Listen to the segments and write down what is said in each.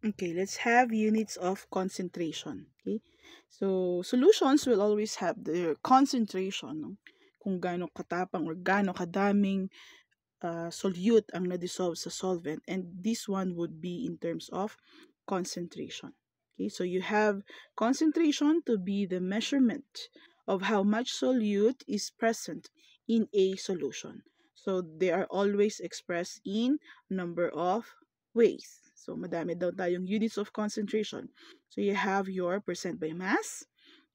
Okay, let's have units of concentration. Okay, so solutions will always have their concentration, no? Kung gaano katapang or gaano kadaming solute ang na-dissolve sa solvent, and this one would be in terms of concentration. Okay, so you have concentration to be the measurement of how much solute is present in a solution. So they are always expressed in number of ways. So madami daw tayong units of concentration. So you have your percent by mass.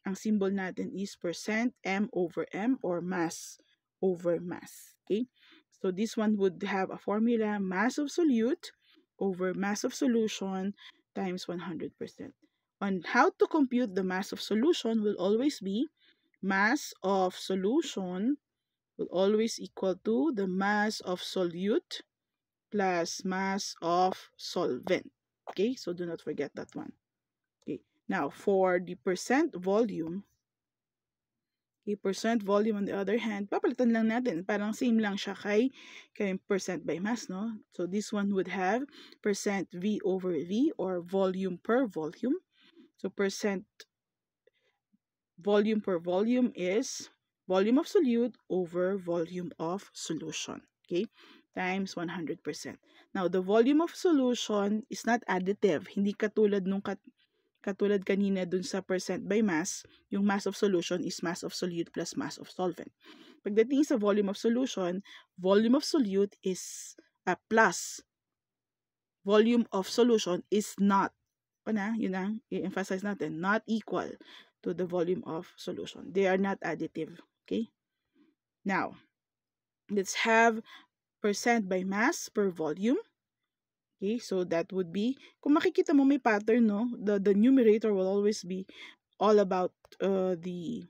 Ang symbol natin is percent m over m, or mass over mass. Okay? So this one would have a formula: mass of solute over mass of solution times 100%. On how to compute the mass of solution will always be mass of solution will always equal to the mass of solute plus mass of solvent. Okay, so do not forget that one. Okay, now for the percent volume, okay, percent volume on the other hand, papalitan lang natin. Parang same lang siya kay percent by mass, no? So this one would have percent V over V, or volume per volume. So percent volume per volume is volume of solute over volume of solution. Okay? Times 100%. Now, the volume of solution is not additive. Hindi katulad nung katulad kanina dun sa percent by mass, yung mass of solution is mass of solute plus mass of solvent. Pagdating sa volume of solute is plus volume of solution is not, yun na, i-emphasize natin, not equal to the volume of solution. They are not additive. Okay? Now, let's have percent by mass per volume. Okay, so that would be, kung makikita mo may pattern, no, the numerator will always be all about the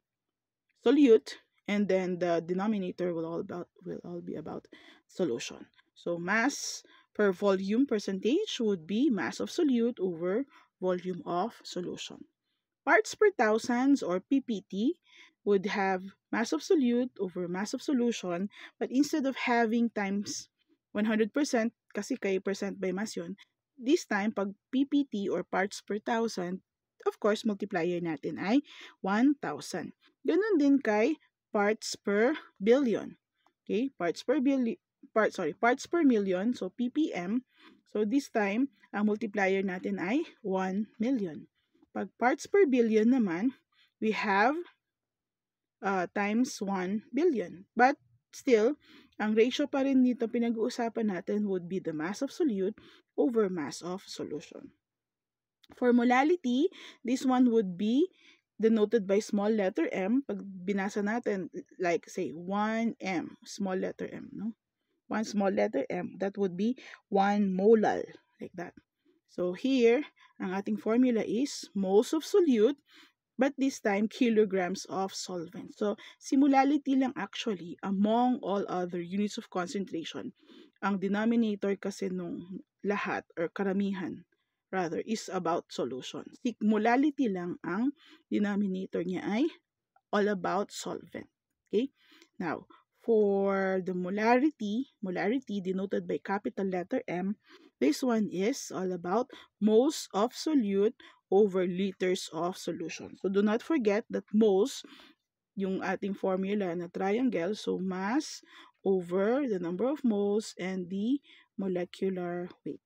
solute, and then the denominator will all be about solution. So mass per volume percentage would be mass of solute over volume of solution. Parts per thousands, or PPT, would have mass of solute over mass of solution, but instead of having times 100%, kasi kay percent by mass yun, this time, pag PPT or parts per thousand, of course, multiplier natin ay 1,000. Ganun din kay parts per billion. Okay, parts per million, so ppm. So this time, ang multiplier natin ay 1 million. Pag parts per billion naman, we have times 1 billion. But still, ang ratio pa rin dito pinag-uusapan natin would be the mass of solute over mass of solution. For molality, this one would be denoted by small letter m. Pag binasa natin, like say 1m, small letter m, no? 1 small letter m, that would be 1 molal, like that. So here, ang ating formula is moles of solute, but this time kilograms of solvent. So similarity lang actually among all other units of concentration. Ang denominator kasi nung lahat or karamihan rather is about solution. Molality lang ang denominator niya ay all about solvent. Okay? Now, for the molarity denoted by capital letter M, this one is all about moles of solute over liters of solution. So do not forget that moles, yung ating formula na triangle, so mass over the number of moles and the molecular weight.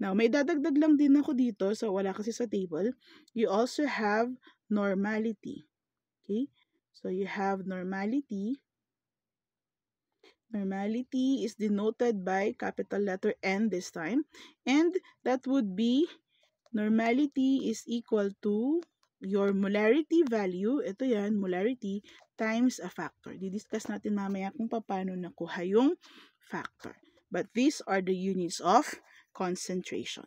Now, may dadagdag lang din ako dito, so wala kasi sa table. You also have normality. Okay? So you have normality. Normality is denoted by capital letter N this time. And that would be, normality is equal to your molarity value, ito yan, molarity, times a factor. Didiscuss natin mamaya kung paano nakuha yung factor. But these are the units of concentration.